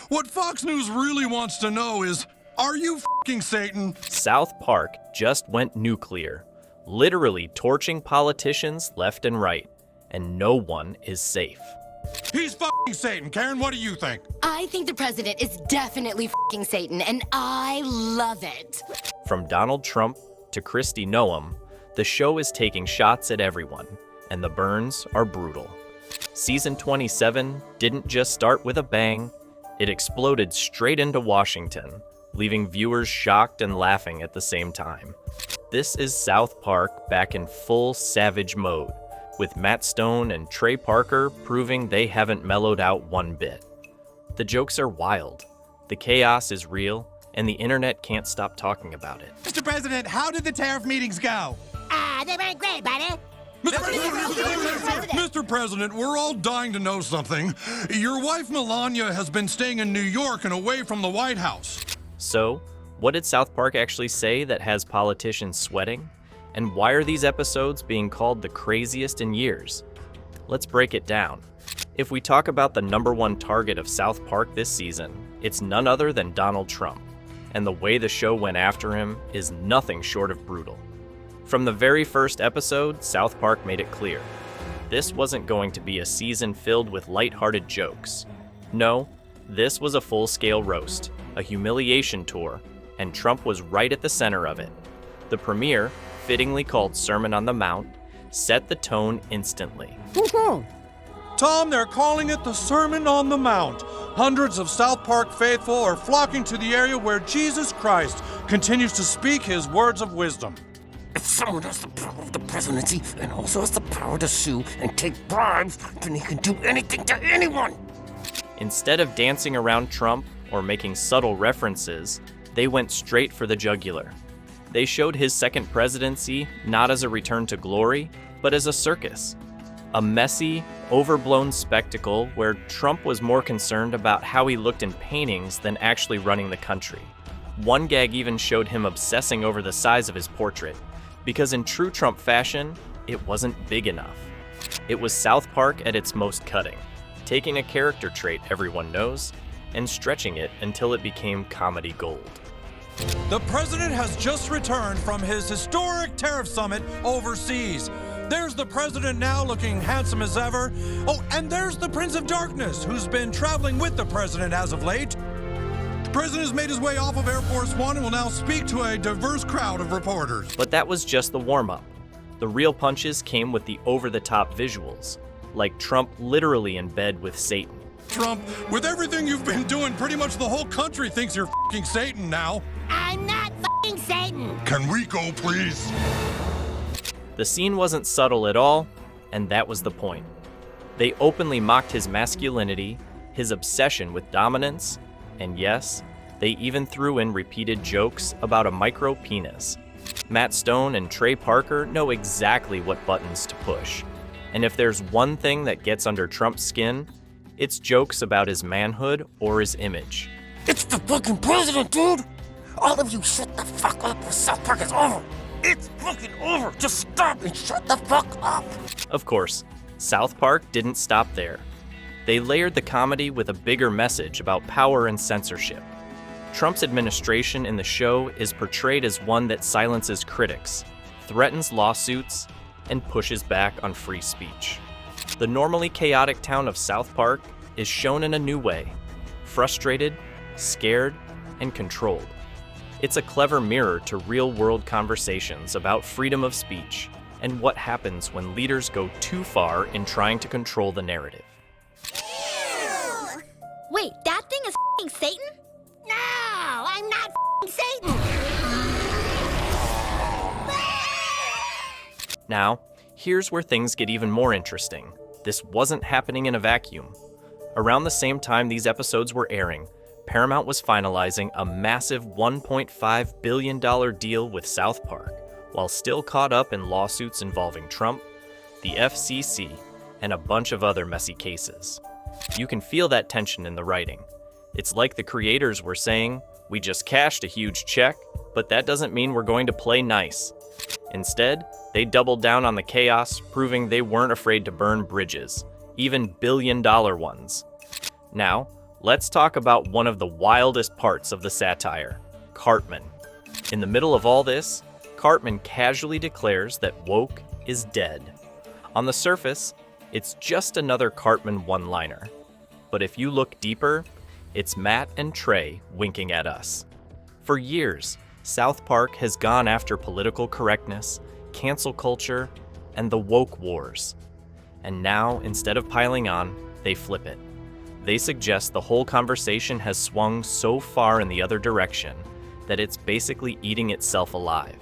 What Fox News really wants to know is, are you f***ing Satan? South Park just went nuclear, literally torching politicians left and right, and no one is safe. He's f***ing Satan. Karen, what do you think? I think the president is definitely f***ing Satan, and I love it. From Donald Trump to Kristi Noem, the show is taking shots at everyone, and the burns are brutal. Season 27 didn't just start with a bang, it exploded straight into Washington, leaving viewers shocked and laughing at the same time. This is South Park back in full savage mode, with Matt Stone and Trey Parker proving they haven't mellowed out one bit. The jokes are wild, the chaos is real, and the internet can't stop talking about it. Mr. President, how did the tariff meetings go? They went great, buddy. Mr. President, we're all dying to know something. Your wife Melania has been staying in New York and away from the White House. So, what did South Park actually say that has politicians sweating? And why are these episodes being called the craziest in years? Let's break it down. If we talk about the #1 target of South Park this season, it's none other than Donald Trump. And the way the show went after him is nothing short of brutal. From the very first episode, South Park made it clear. This wasn't going to be a season filled with lighthearted jokes. No, this was a full-scale roast, a humiliation tour, and Trump was right at the center of it. The premiere, fittingly called Sermon on the Mount, set the tone instantly. Tom, they're calling it the Sermon on the Mount. Hundreds of South Park faithful are flocking to the area where Jesus Christ continues to speak his words of wisdom. If someone has the power of the presidency and also has the power to sue and take bribes, then he can do anything to anyone. Instead of dancing around Trump or making subtle references, they went straight for the jugular. They showed his second presidency not as a return to glory, but as a circus. A messy, overblown spectacle where Trump was more concerned about how he looked in paintings than actually running the country. One gag even showed him obsessing over the size of his portrait, because in true Trump fashion, it wasn't big enough. It was South Park at its most cutting, taking a character trait everyone knows and stretching it until it became comedy gold. The president has just returned from his historic tariff summit overseas. There's the president now looking handsome as ever. Oh, and there's the Prince of Darkness, who's been traveling with the president as of late. The president has made his way off of Air Force One and will now speak to a diverse crowd of reporters. But that was just the warm-up. The real punches came with the over-the-top visuals, like Trump literally in bed with Satan. Trump, with everything you've been doing, pretty much the whole country thinks you're f***ing Satan now. I'm not f***ing Satan. Can we go, please? The scene wasn't subtle at all, and that was the point. They openly mocked his masculinity, his obsession with dominance, and yes, they even threw in repeated jokes about a micro penis. Matt Stone and Trey Parker know exactly what buttons to push. And if there's one thing that gets under Trump's skin, it's jokes about his manhood or his image. It's the fucking president, dude! All of you shut the fuck up or South Park is over! It's fucking over! Just stop and shut the fuck up! Of course, South Park didn't stop there. They layered the comedy with a bigger message about power and censorship. Trump's administration in the show is portrayed as one that silences critics, threatens lawsuits, and pushes back on free speech. The normally chaotic town of South Park is shown in a new way, frustrated, scared, and controlled. It's a clever mirror to real-world conversations about freedom of speech and what happens when leaders go too far in trying to control the narrative. Wait, that thing is f***ing Satan? No, I'm not f***ing Satan. Now, here's where things get even more interesting. This wasn't happening in a vacuum. Around the same time these episodes were airing, Paramount was finalizing a massive $1.5 billion deal with South Park, while still caught up in lawsuits involving Trump, the FCC, and a bunch of other messy cases. You can feel that tension in the writing. It's like the creators were saying, we just cashed a huge check, but that doesn't mean we're going to play nice. Instead, they doubled down on the chaos, proving they weren't afraid to burn bridges, even billion-dollar ones. Now, Let's talk about one of the wildest parts of the satire, Cartman. In the middle of all this, Cartman casually declares that woke is dead. On the surface, it's just another Cartman one-liner. But if you look deeper, it's Matt and Trey winking at us. For years, South Park has gone after political correctness, cancel culture, and the woke wars. And now, instead of piling on, they flip it. They suggest the whole conversation has swung so far in the other direction that it's basically eating itself alive.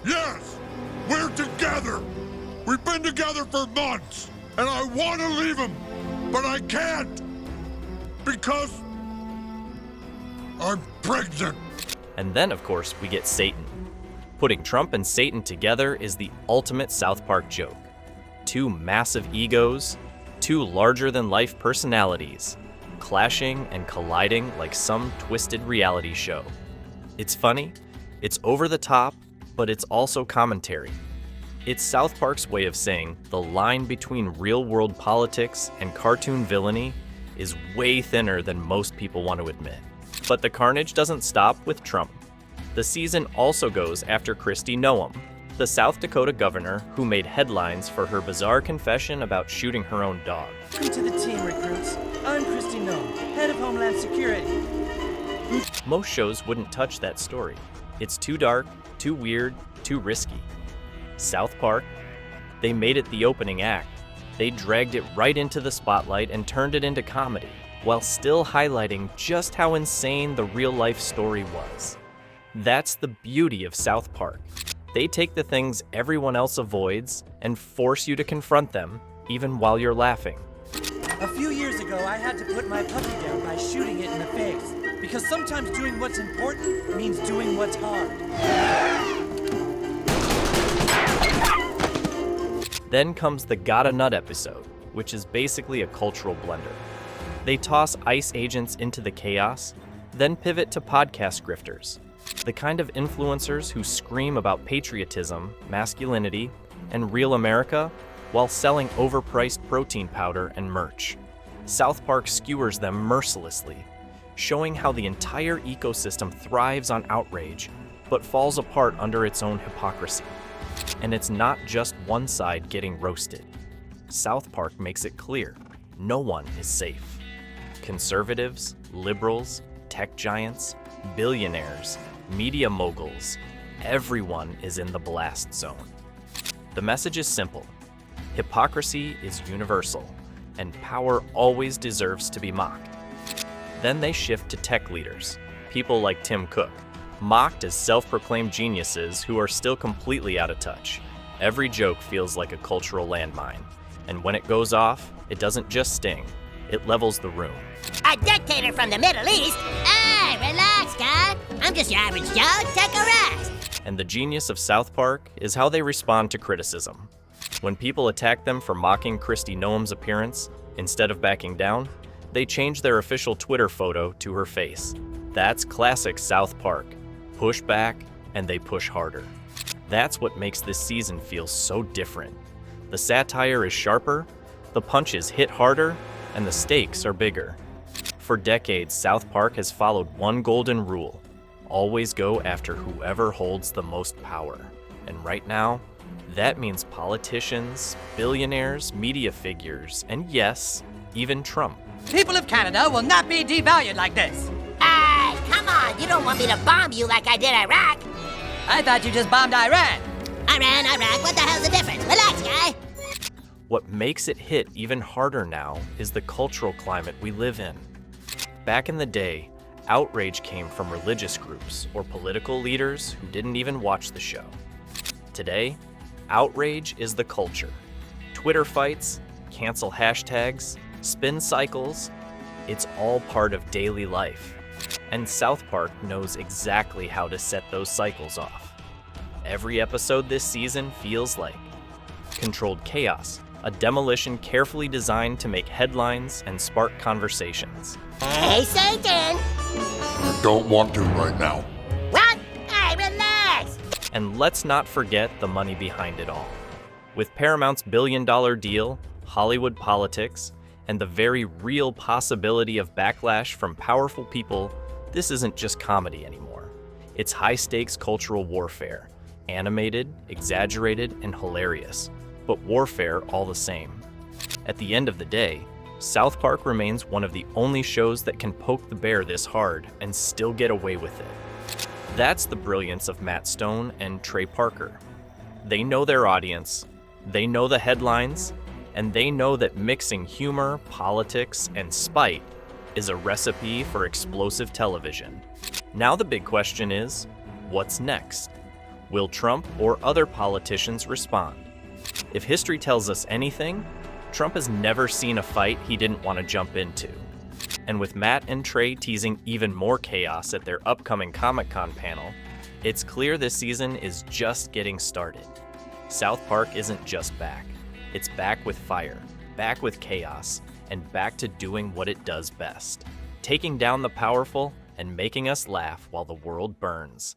Yes, we're together. We've been together for months, and I want to leave him, but I can't because I'm pregnant. And then, of course, we get Satan. Putting Trump and Satan together is the ultimate South Park joke. Two massive egos, two larger-than-life personalities, clashing and colliding like some twisted reality show. It's funny, it's over the top, but it's also commentary. It's South Park's way of saying the line between real-world politics and cartoon villainy is way thinner than most people want to admit. But the carnage doesn't stop with Trump. The season also goes after Kristi Noem, the South Dakota governor who made headlines for her bizarre confession about shooting her own dog. Welcome to the team, recruits. I'm Kristi Noem, head of Homeland Security. Most shows wouldn't touch that story. It's too dark, too weird, too risky. South Park, they made it the opening act. They dragged it right into the spotlight and turned it into comedy, while still highlighting just how insane the real-life story was. That's the beauty of South Park. They take the things everyone else avoids and force you to confront them, even while you're laughing. A few years ago, I had to put my puppy down by shooting it in the face, because sometimes doing what's important means doing what's hard. Then comes the Gotta Nut episode, which is basically a cultural blender. They toss ICE agents into the chaos, then pivot to podcast grifters, the kind of influencers who scream about patriotism, masculinity, and real America while selling overpriced protein powder and merch. South Park skewers them mercilessly, showing how the entire ecosystem thrives on outrage, but falls apart under its own hypocrisy. And it's not just one side getting roasted. South Park makes it clear, no one is safe. Conservatives, liberals, tech giants, billionaires, media moguls, everyone is in the blast zone. The message is simple. Hypocrisy is universal, and power always deserves to be mocked. Then they shift to tech leaders, people like Tim Cook, mocked as self-proclaimed geniuses who are still completely out of touch. Every joke feels like a cultural landmine, and when it goes off, it doesn't just sting, it levels the room. A dictator from the Middle East? Hey, relax, guy. I'm just your average Joe. Take a rest. And the genius of South Park is how they respond to criticism. When people attack them for mocking Kristi Noem's appearance, instead of backing down, they change their official Twitter photo to her face. That's classic South Park. Push back, and they push harder. That's what makes this season feel so different. The satire is sharper, the punches hit harder, and the stakes are bigger. For decades, South Park has followed one golden rule: always go after whoever holds the most power. And right now, that means politicians, billionaires, media figures, and yes, even Trump. People of Canada will not be devalued like this. Hey, come on. You don't want me to bomb you like I did Iraq. I thought you just bombed Iran. Iraq. What the hell's the difference? Relax, guy. What makes it hit even harder now is the cultural climate we live in. Back in the day, outrage came from religious groups or political leaders who didn't even watch the show. Today, outrage is the culture. Twitter fights, cancel hashtags, spin cycles, it's all part of daily life. And South Park knows exactly how to set those cycles off. Every episode this season feels like controlled chaos, a demolition carefully designed to make headlines and spark conversations. Hey, Satan. I don't want to right now. What? Hey, relax. And let's not forget the money behind it all. With Paramount's billion-dollar deal, Hollywood politics, and the very real possibility of backlash from powerful people, this isn't just comedy anymore. It's high-stakes cultural warfare, animated, exaggerated, and hilarious, but warfare all the same. At the end of the day, South Park remains one of the only shows that can poke the bear this hard and still get away with it. That's the brilliance of Matt Stone and Trey Parker. They know their audience, they know the headlines, and they know that mixing humor, politics, and spite is a recipe for explosive television. Now the big question is, what's next? Will Trump or other politicians respond? If history tells us anything, Trump has never seen a fight he didn't want to jump into. And with Matt and Trey teasing even more chaos at their upcoming Comic-Con panel, it's clear this season is just getting started. South Park isn't just back. It's back with fire, back with chaos, and back to doing what it does best, taking down the powerful and making us laugh while the world burns.